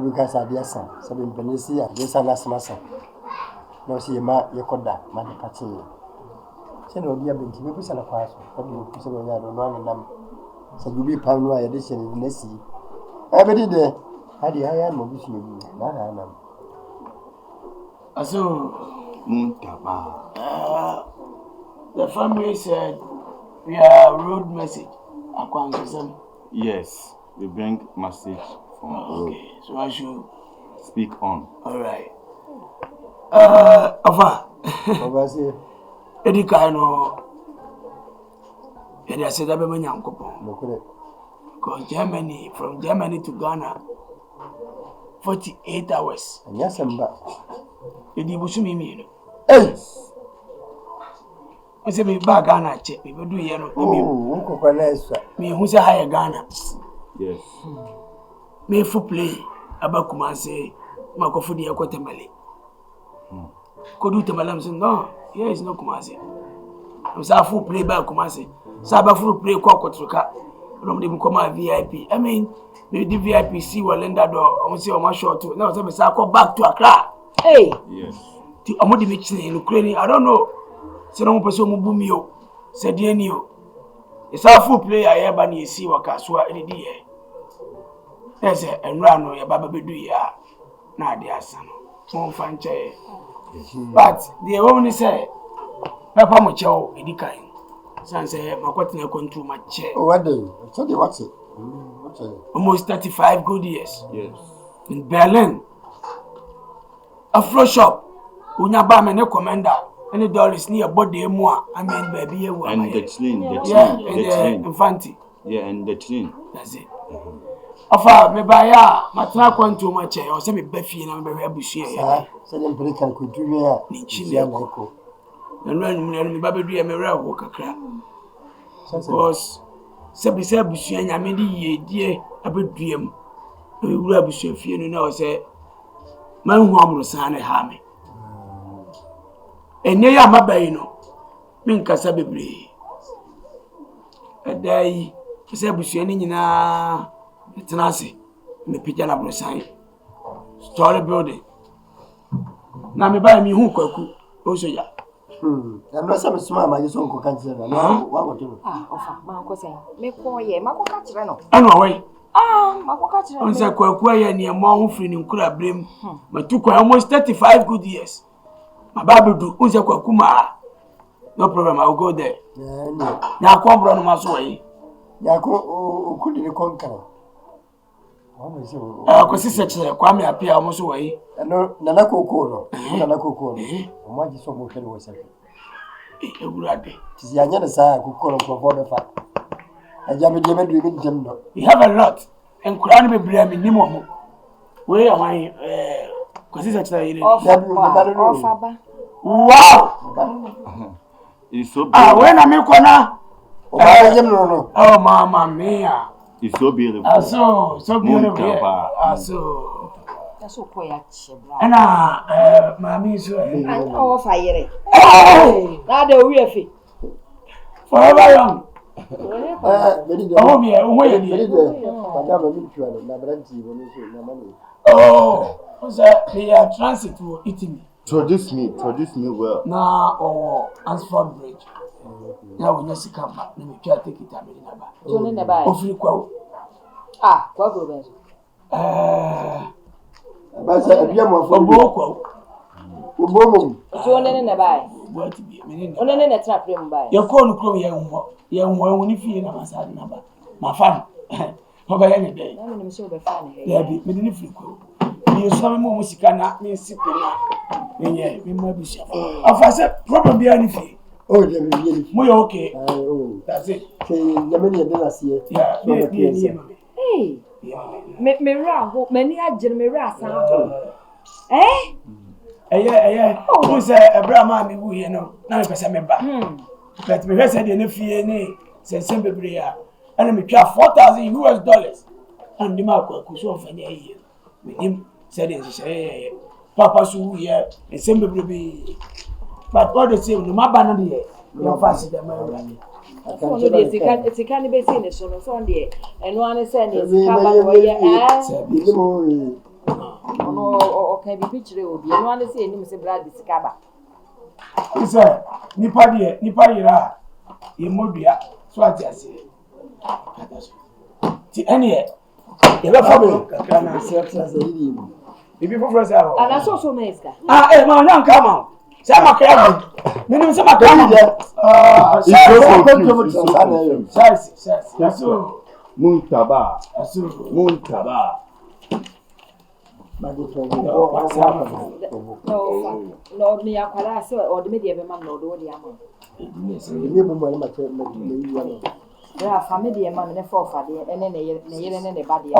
Because I dear son, seven Venetia, this and last massa. No, see a man, your coda, Madame Patsy. Send all the ability, maybe sell a pass, but you put some other one and them. So you be pound my edition in Nessie. Every day, I did I am with you, not I am. So, the family said we are road message. Yes, we bring message. Okay, so I should speak on. All right. Afa. Obasi. Edi kaino. Edi aseda be manyankopo. Lokore. Because Germany, from Germany to Ghana, 48 hours. Anyasamba. Edi busumi mi. Hey. Ose be ba Ghana che, be do ye no. Oh, unko kwa nesa. Me hu se high Ghana. Yes. Me fu play abakuma say makofu di yakotemale. Kodu temalam say no, here is no Kumasi. I'm say full play by Kumasi. Saba full play kwa kotroka. From the Mukoma VIP. I mean, the VIP see Walenda door. I say on my short too. Now say me say back to Accra. Hey. Yes. The amodi mix in Ukraine. I don't know. Say no person mo bumi o. Say die ni o. It's a full play I ever ni see wakaswa any day. There's a run ya baba bedu ya na de asano. Mo fanche. But the woman say papa mo chewo edikan. Sanse makwatena control my chair. Oh, what do? So they what's it? Almost 35 good years. Yes. In Berlin. A flow shop. Unya ba me ne commander. Any dollars near body moi. I mean baby and the clean, yeah, and the infanti. Yeah, and the clean. That's it. Afa me ba ya matna control my chair. O se me befi na me be abusu e. Say them break and continue ya. Ni chile ko. Me babedu ya me rewo kakra. Because sebi se abusu anya me di yedie abeduam. E wura abusu fie no na o se man hu amro san ha me. Enye ya mabai no. Me nkasa bebre. Edai se abusu ni nyina etenase me pija na bro san. Story building. Na me ba mi hu kwaku. O so ya. I'm not some smart, my son could cancel. No, what do you? Ofa, Manco say, make call ye, Mako Catcherano. Anyway. Mako Catcherano. On the Quaquay near Mount Free in Kura Brim. My took almost 35 good years. My Babu do Unza Kwakuma. No problem, I'll go there. Now, come run my way. Yako couldn't conquer. Because it's such a Kwame appear almost away. No, Nanako Kolo, Nanako Kolo. What is so much was it? Tis Yana Sa, who call for the fact. I jammed him and dreaming him. You have a lot, and Kuran be blaming Nimo. Where am I? Because it's actually Faba. Wow! It's so when I make one. Oh, Mamma mia. It's so beautiful. So beautiful. So. That's so quiet. And Mammy is all fire. Now the we are forever young. Oh, me, wait. Oh, what's that? They are transit to Italy. Introduce me well. Now, or Ansford Bridge. Now, when you see come back, let me try to take it. I'm in the back. John in the bag. Of you, What go But I am of Boko. John in the bag. What to be? Only in a trap room by. Your call, Crow, young one, if you know my number. My fun. Over any day. I'm sure the funny. There be many if you go. You saw me more cannot mean sipping. Yeah, we might be sure. Of I said, probably anything. Oh, really? We okay. Oh, That's it. say, the many last year. Yeah, Hey, me round, many are Jeremy Rassa. Eh? Yeah. Who said a Brahma, you know, now if I remember. But me said in a few say simple prayer. And me pay $4,000 and the mark could show for a year. With him said, say, Papa, so here, and simple baby. But all the same, no matter here, you're fast at the It's a cannabis in the son of Sunday, and one is saying it's or can be picture will be one is saying him say Brad is Caba. He said, Nipa, you modia, so I just say. Any you love me. If you prefer, and I saw so many. Ah, man, young come on. Sama crab. Minimum sama crab. So Muntaba. No, me a so or the media man no do the amount. There are family man and four for the and then the body.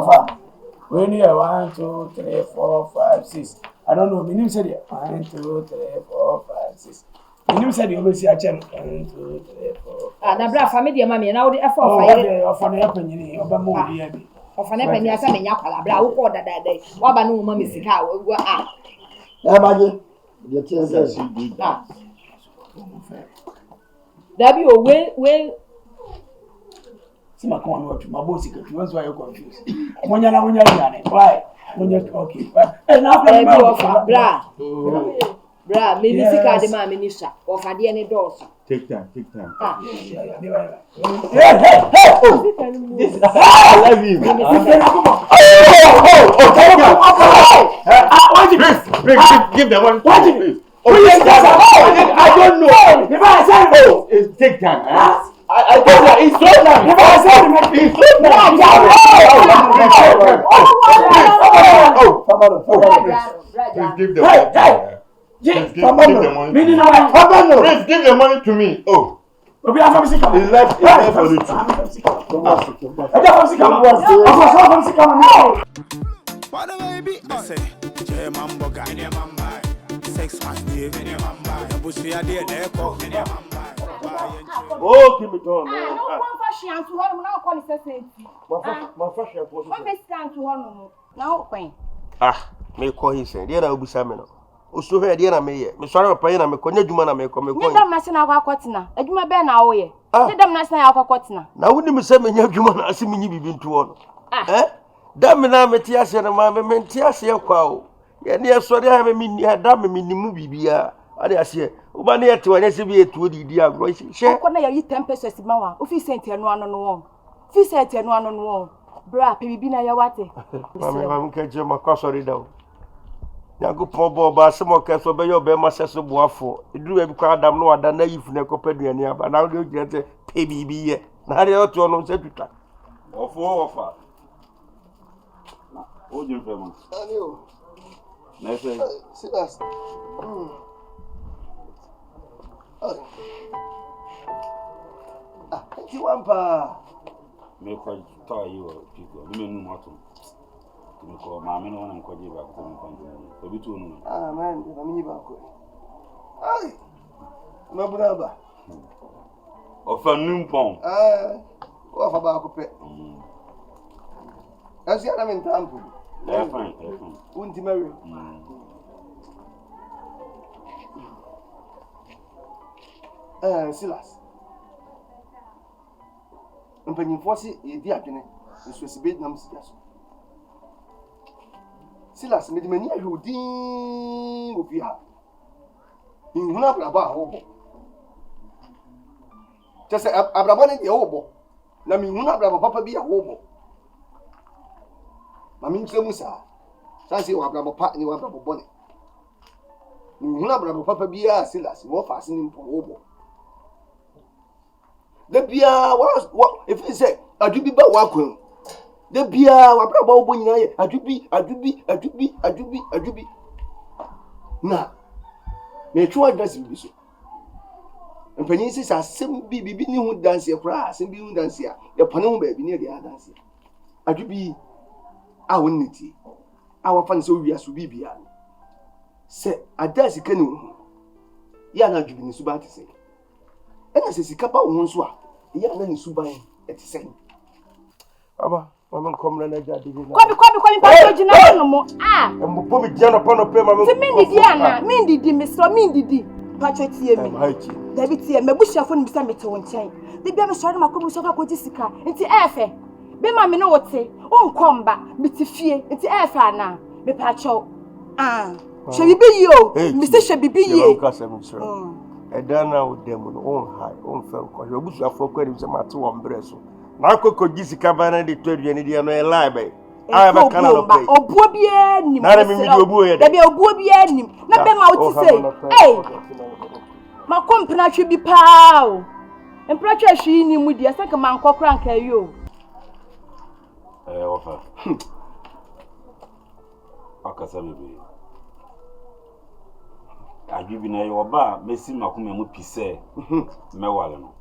When you 1, 2, 3, 4, 5, 6. I don't know. Minimum said 1, 2, 3, 4, 5, 6. Minimum said you always see a channel. 1, 2, 3, 4. Ah, the bra family mammy and now the effort for the opinion of a movie. Of an opinion, I mean, Yakala, bra, who called that day. What about no mammy sick? Ah, Maggie, the chance there be a way. See my corn watch, my boss, that's why you're confused. When you're why? When you're okay. And now, bra, maybe sick at the man, Minister, or for the any doors. Take time. Hey! I love you. Give them one. I don't know. If I say take time. I tell you, it's so long. If I say it's so long. Please give them money. Please give the money to me. Oh. It's left for the oh, give me down. No one fashion to her now call it My fashion was one best time to her now. Ah, me call him say, dear, I will be Samuel. Also, here, dear, I may. Miss Sarah Payne, I'm a conjure man, I may come. You don't mess in our cotton. I do my ben away. You don't mess in our cotton. Now, wouldn't you say, me, you man, I see me be to one. Eh? Damn, I met Tias and my Mentias, your cow. Yet, sorry, I have a mini, I damn me, movie. I say, Ubania to an SB to the dear voice. Share, you 10 pesos, Mawa, if you sent you one on one. If you said you one on one, bra, baby, na yawate. I'm catching my cossery down. Now go poor Bob, some more castle by your bema says of waffle. You do have crowd, I'm no other naive Necopedian, but now you get a baby. Now they ought to know Seputa. Or 4 or 5. Oh, you famous. Nice. See us. You want pa? Make I tell you, people, you mean what to call my men and call you back to me. For Ah, man, if I'm back. Aye, my brother. Of a new pond. What about pet? As you are in Tampa. They're fine. Wouldn't you marry? Silas. Mpanyinfo se yedi adwene nso sibe nam sia so. Silas me di mani ahudin obi ha. Nhuna abraba a wo. Tese abraba ne de wo. Na me nhuna abraba papa bi a wo. Ma me ntre musa. Sanse wa abraba pa ni wa abraba bone. Nhuna abraba papa bi a Silas wo fa ase ni mpo wo. The bia what if you say adubi ba wa kwam. The bia wa abraba wo nyina ye adubi. Na me twa address bi so. Mpanyin si asem bibi ni hu dance kra asem bi hu dance a ye pone hu ba bi ni dia dance. Adubi a wonniti. A wa fan so wi aso bibia. Se adasi kanu hu. Ya na adubi ni so ba tese. Ena se sika ba wo nso a ya na ni so ban etese. Aba mama komra na jadi ni. Kobi pa jina no mo. Ah. Mbo bi jana pano pe mama. Ti min didi ana, min didi misro min didi. Pacho tie mi. David tie me bushafo ni bisa mete won chen. De bia me sori ma kobi so ka koji sika. Nti efe. Be ma me no wote. Onkomba, meti fie. Nti efe ana. Me pacho. Ah. She bibi yo. Mr. She bibi ye. Edana wo dem no on high on fel ko yo busu afọ kwari se mate wo mbre so na akoko gisika ba na de todua ne de no e lie be a be kana no pay obuo bia nim na me video obuo ye da bia obuo bia nim na be ma wo ti say eh ma kompna hwe bi pa o empra hwe hwe ni mu dia sanka man kokora nka yo ofa akasa bebe agibi na yo ba mesi makome mu pise mewale no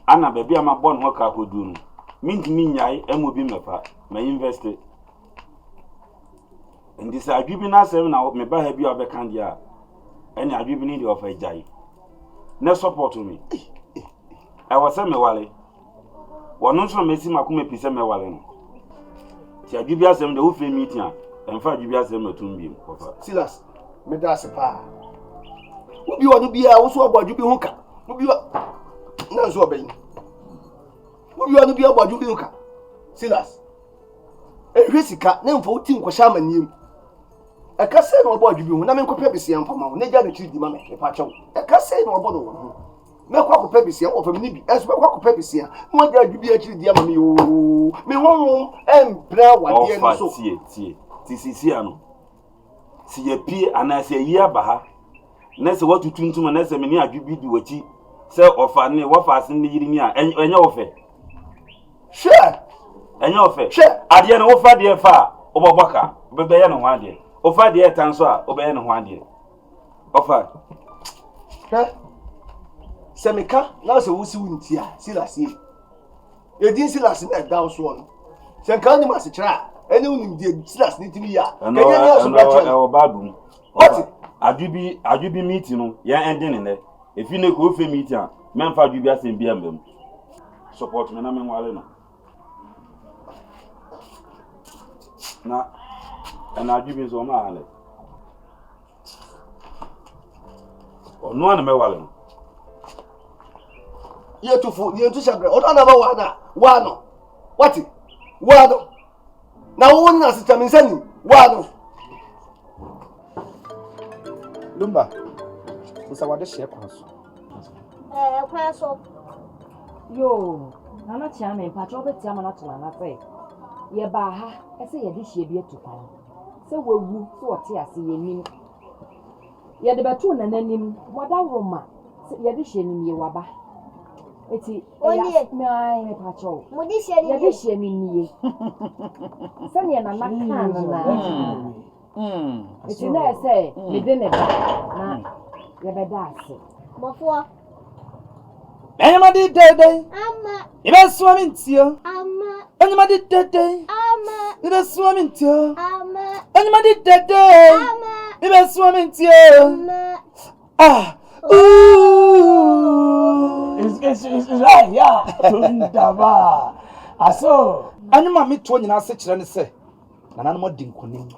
ana baby ama bon ho ka kodu no mintimi nyai emobi mepa ma invest ndi sa agibi na asem na me ba ha bi obeka dia eni agibi ni de ofa jai na support me e wose mewale wono nso mesi makome pise mewale no ti agibi asem de wo fe meeting a enfa agibi asem matum bi kofa Silas me da se pa obi wonu bia wo so ogbaju bi hu ka obi na so obeyin obi wonu bia ogbaju bi hu ka Silas hwesika na mfo ti nkwasha amanim e ka se na ogbaju bi hu na me nkopɛ besia mfama wo na gya na chiri di ma me e pa chew e ka se na ogbado wo hu me kwa kopɛ besia wo fam ni bi e so kwa kopɛ besia mo gya adu bi a chiri di ama me yo me won embra wade no so tie tisisi ano si ye pie anase yi abaha na se watutuntum na se me ni adwubi di wachi se ofa ne wo fa asen ni yiri ni a enye wo fe sure enye wo fe sure ade na wo fa de fa obobaka bebe ye no ho ade wo fa de tan so a obe ye no ho ade ofa semeka na se wusi wunti a Silas ye edin Silas na down so no senka ni masechra ene unim die Silas ni timi ya kenya ni aso o babum what adwubi meeting no ya ending ne efi ne ko fe meeting a memfa adwubi asem bia mbam support me na me nwale no na adwubi zo ma ale ono na me wale no ye tu shabre o na ba wa no what wa no na won na sitamin sani wa no Lumba usa wade share kwaso kwaso yo nana tia me pacho betia ma na to na fe ye ba ha ese ye de hie bi etukan se wawu so wote ase ye nim ye de betu na nanim wada roma se ye de hie nim ye waba eti ya me pacho mo di hie ye de hie nim ye se ne na na kan na eti na ese me de ne ba na ye be da ase bofo Anyama di dede ama ibe swami ntio ama anyama di dede ama ibe swami ntio ama anyama di dede ama ibe swami ntio ama It's right, yeah. Tundaba. Aso. anyama mi to nyina se kire ne se nananom odi nkonim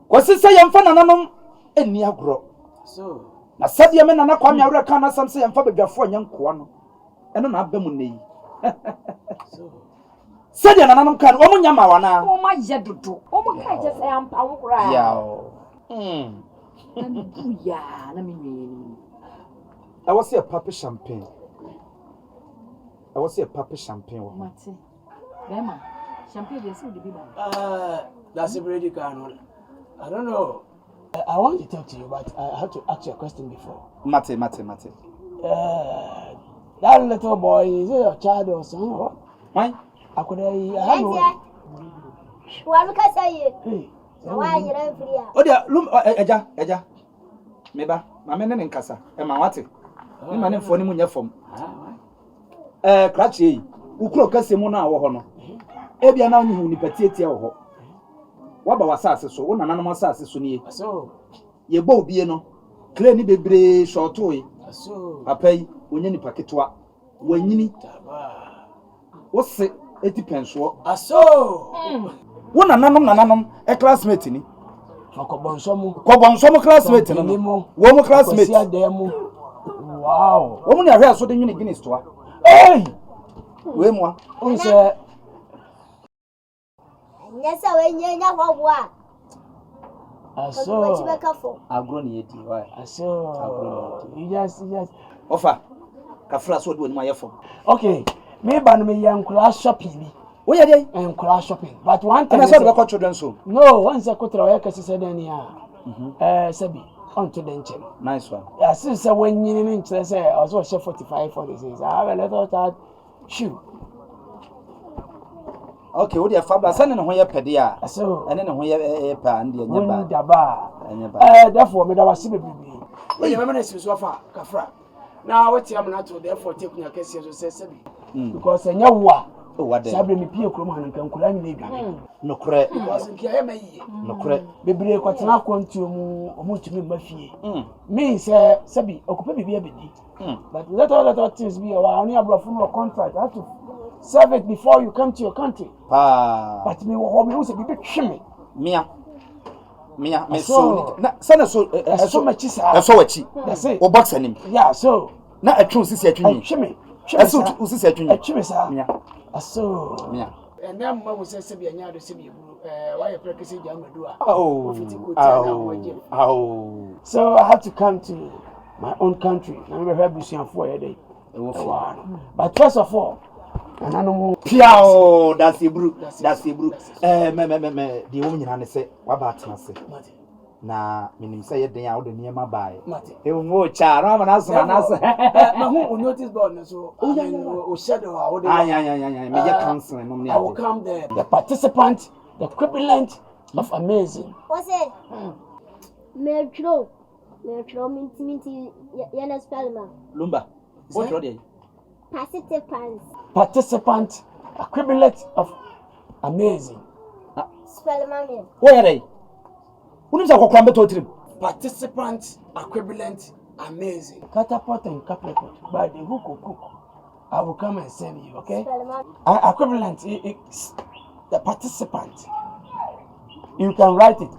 kwasi se yemfa nananom eni agro So. Na sadia me nana kwa me awura kan na sam se yemfa badwafo nyankoa no. Eno na aba mu nei. So. Sadia nana no kan o mu nyama wana. O ma ye dodo. O mu ka je say ampa wo kura. Yaw. Na mi buya na mi nwi. I was a papa champagne. I was a papa champagne. Mate. Bema. Champagne dey so the biba. That's a pretty kind. I don't know. I want to talk to you, but I have to ask you a question before. Mate. That little boy, is it your child or son? Why? I could have What can I say? Hey. Why you don't free? Oh, dear, look, Eja. Meba, my men in Casa, and my wate. My man for him in your form. Cratchy, who croak a simona or honor. Ebia now you nipati or what about Sassy so one animal sassy sunny? So, ye both be no. Clearly be brave short toy. So, I pay when you packetwa. When you need what's it? 80 pence. So, One ananum, a classmate in it. Cobon some classmate in him. One classmate. Wow. Woman, I hear so the unique guineas to her. Hey! Wemwa. Yes, I will never walk. So, I've grown yet. Why? So, yes. Offer. Kafra so do my phone. Okay, maybe I'm a young class shopping. Where are they? And class shopping. But one thing I said about children so. no, once I could try a said any Sabi, on to the Nice one. yeah, since when you didn't say I was also 45 for this. I have a little that shoe. Okay, what your father sending when you're pedia. So, And then when you're a pan, the bar. Therefore, me that was baby. Well, your memory is so far, Kafra. Now, what's your man to therefore taking your case to say Sabi? Because I know what. Oh, what the Sabi me pia Kruman and Kankulan maybe. no credit. Because in Kiame, No credit. baby, what's not going to me, Muffy. Me, sir, Sabi, occupy me a bit. But let all the things be only a bluff from your contract. I have to serve it before you come to your country. But me, what me was a bit shimmy. Mia, me so. Send us so much. I saw a cheap. That's it. Or boxing him. Yeah, so. Not a true sister to me. Shimmy. I saw to sister to me. Shimmy, sir. Mia. So. Mia. And then I was saying, and you see me, why you're practicing Yamadua. Oh. So I had to come to my own country. I'm very happy for a day. But first of all, and I know Piao, that's a brew. That's a brew. The woman and say, what about Massey? Na minim say yet out the near my buy. He will more charm and answer. My notice board, so shadow. I counseling. I will come there. The participant, the equivalent of amazing. What's it? Metro minty yana spellman. Lumba. What are they? Participant, equivalent of amazing. Spellman. Where are they? Who is a crumble to trip? Participant, equivalent, amazing. Catapult and capricorn by the hook or cook. I will come and send you, okay? Equivalent, the participant. You can write it.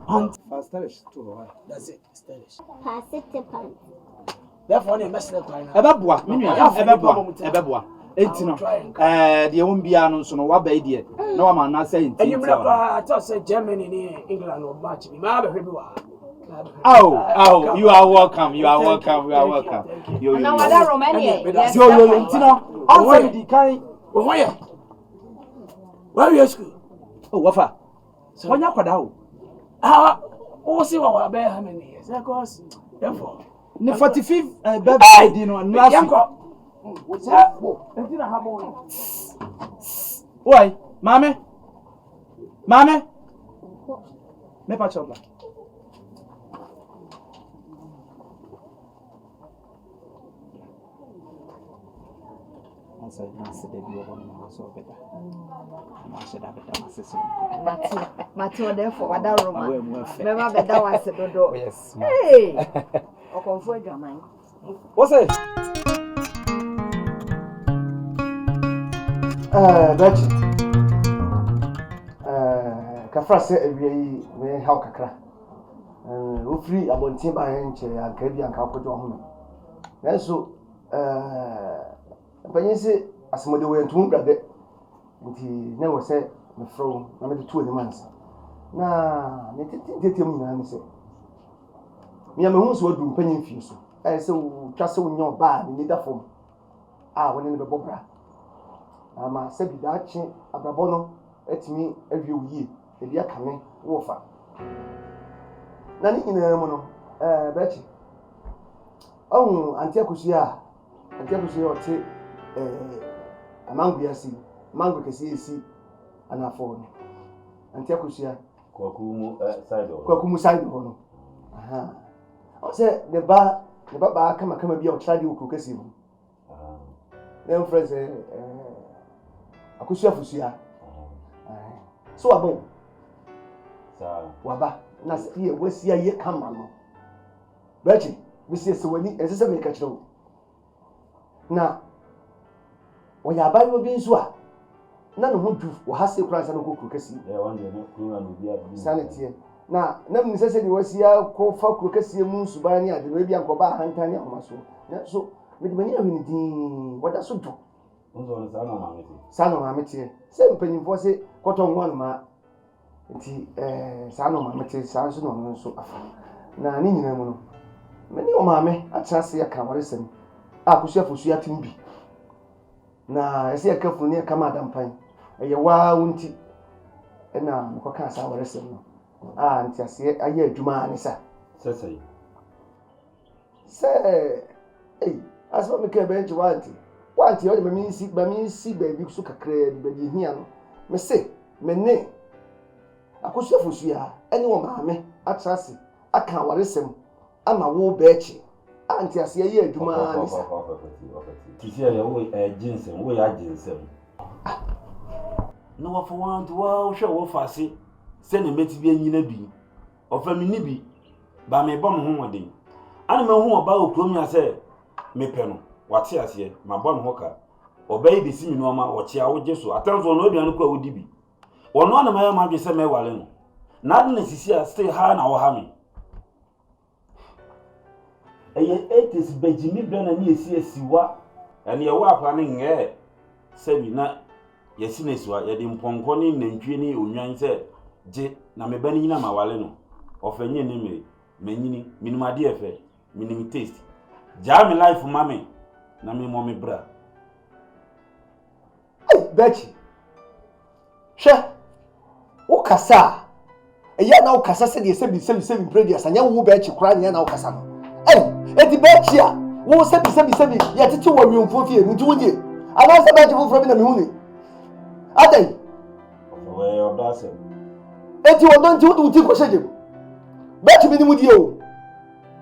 That's it. Stylish. Participant. Therefore, you mess up right now. Ebeboa. Etino. The won't be announced on what by dear. No, I'm not saying. And you remember, I thought say Germany in England or match me. Oh, you are welcome. You are welcome. You are welcome. You know what Romania? Yo, Tino. I'm the kind. Where are you school? Oh, Wafa. So when you could out. See what I how many years? Because, therefore, the 45th birthday, you know, and last what's that? Why, Mammy? Me patch up. I said, Master, they do one so better. I said, I better, my sister. Matthew, therefore, what that Roman? Never better was the door. Yes. Hey! Or comfort your mind. What's it? Betty. Kafra say we how kakra. free abontin ba hen che anka bi anka kojo ho no nanso panyinse asmode we ntum brade nti na wo se me fro na me tu ani mansa na ne tete mu na se me hu so adu panyin fie so se wo twa se wo nyo ba ni da fom woni ne be bobra ama se bi da chi abrabo no etimi awie wuye e bia kame wo fa na ni ina mu no bechi anti akusia ote amangu yasi mangu kesi esi anafo no anti akusia kwakumu side no aha o se ne ba kama bia o trade o kesi mu nem friends akusia fusia so abo waba na se wasia ye kama no bechi bisi sewani ezese me ka kiro na oya ba yo bi nso a na no ho du wo hase kura sa no kokuru kasi wande no kura no bia sanity na mi sese ni wasia ko fa kuru kasi mu nsu ba ni ade no bia ko ba hantani ahomaso na so me de mani ahwini din wada so du nzo no sa no mamete se mpanyimfo se koto nwan ma nti sa no mamete sa so no nso afa na ni nyina mu no meni o maame atrase ya ka waresem akusia fosu ya timbi na ese ya kafu ne kama adampan eye wa wunti na mko ka sa waresem no nti ase aye adwuma ani sa sesei asma me ka bench wanti o de me si baby so kakra bi badi hia no me se me akusia fosu ya ene o maame atrase aka waresem ama wo bechi anti ase ye adwuma ni sa tisi ya wo ginsem wo ya ginsem no wa for want wa hwe wo fase se ne meti bi anyina bi ofa mi ni bi ba me bom ho woden ana me ho oba okrom ya se me pe no wate ase ma bom ho ka obai bi si mi no ma wo chia wo jeso atanzo no aduan ko awodi bi wono ana ma ya ma dwe se me wale no na ade na sisi a stay ha na wo ha me etis bejimi bena ni esiwa ene ye wa afa ne nge sebi na yesi na esiwa ye de mponko ni nantwie ni onwan se je na me bani nyina ma wale no ofanye ne me manyini minimade efe minim taste ja me life mame na me mo me bra bechi she o kasa eya na o kasa se de sebi predia sanya wo bechi kura ne na o kasa no eti bechi a wo sebi ya tete wo wiomfo fie nti wodie ana se bechi foforo bi na me huni adai we odase eti wodon ti wuti ko seje bechi minimu die o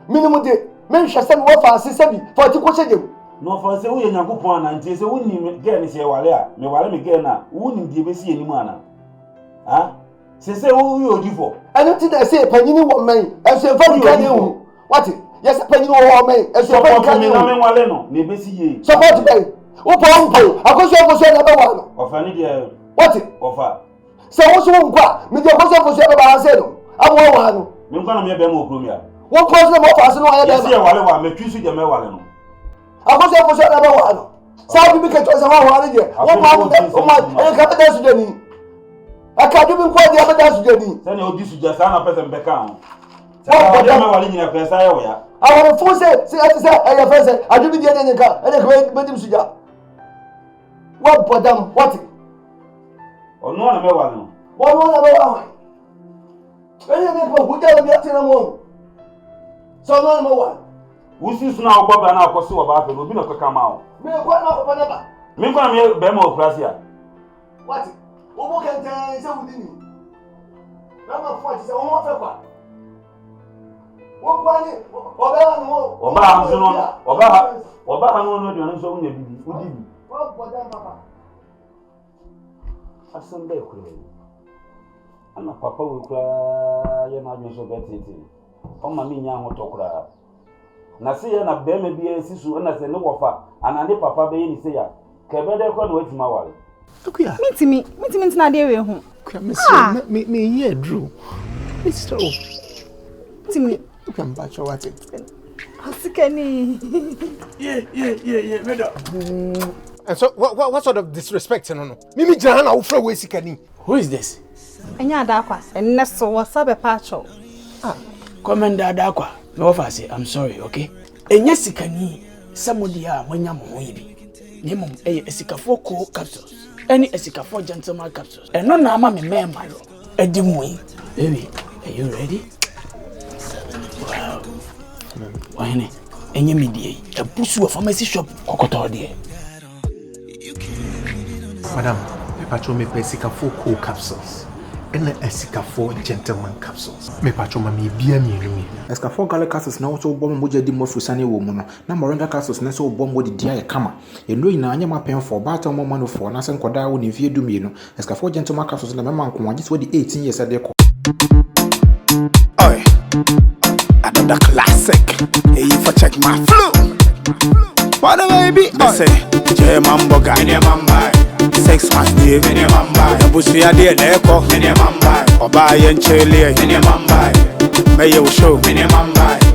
minimu de me hwese se wo fa ase sebi for ti ko seje no for se wo ye nyankopon ana nti se wo ni ge ni se wale a me wale me ge na wo ni die be si enimu ana se wo yo difo eno ti da se panyini wo man ese fa ka ne hu what yes panyini wo man ese fa ka ne hu na me wale no ne be si ye support bay wo po akoso na be wa no ofa ni de what ofa se wo so nkwa me de akoso na be wa se no abo wa no me nkwa na me be mo okromia wo ko se mo fa se no ya be se ye wale wa me twisu de me wale no akoso na be wa no sa bi ke to se wa wa de wo pa mo de o ma e ka be da su de ni akadu bi nkwa de abeda su de ni se ne odi su ja sa na pese mbeka ho sa de me wale nyina pesa ya wo ya awon fun se ati se e ya fese adu bi de ne nka e de ko be dim su ja what bodam what onu na me wale no wọ́n na be wa ẹni me ko huja bi ati na mo so no na wa wusi su na ogba ba na akosi wo ba fe no bi na kaka ma o me ko na ko na ba me ko na me be ma okurasi a what o mo kan tan se wudi ni na ma fo ti se o mo fe kwa wo kwa ni oba ha no oba ha no oba ha no de no so unya bibi udi bi wo boda papa asan be kure ana papa wo kura ye na adwo so betete o ma mi nya ho to kura na se ye na be me bi esisu na se ne wofa ana ne papa be ye ni se ya ke be de ko no watima wale okuya mitimi ntina de we hu me ye drew Mr. Timi You can batch what it. Asikani. Yeah, madam. And so what sort of disrespect no? Mimi Jana ufra we sikani. Who is this? Enya adakwa. Enneso wasabe pacho. Commander Adakwa. No offense, I'm sorry, okay? Enya sikani somebody a mwanya mo yibi. Nemom esikafo cool capsules. Any esikafo gentleman capsules. And no na ama me member. Edimwe. Baby, are you ready? Wow. Why any media? A pursue a pharmacy shop, Cocoto dear. Madam, Pacho me pesica for cool capsules. And a sica for gentleman capsules. Me Pacho me beer me. Escafo Gala capsules now so bomb would di more Fusani woman. No Moringa capsules na so bomb would the kama. You know in Anya pen for battle moment for Nasan Koda when if you do me no. Escafo gentleman capsules na man come just what the 18 years at the Oi, another classic. Hey, if I check my flow. What a baby, I say, J-Man Boga, in your mamba. 6 months, in your mamba. The Bussy idea, Echo, in your mamba. Or buy and Chile, in your mamba. May you show, in your mamba.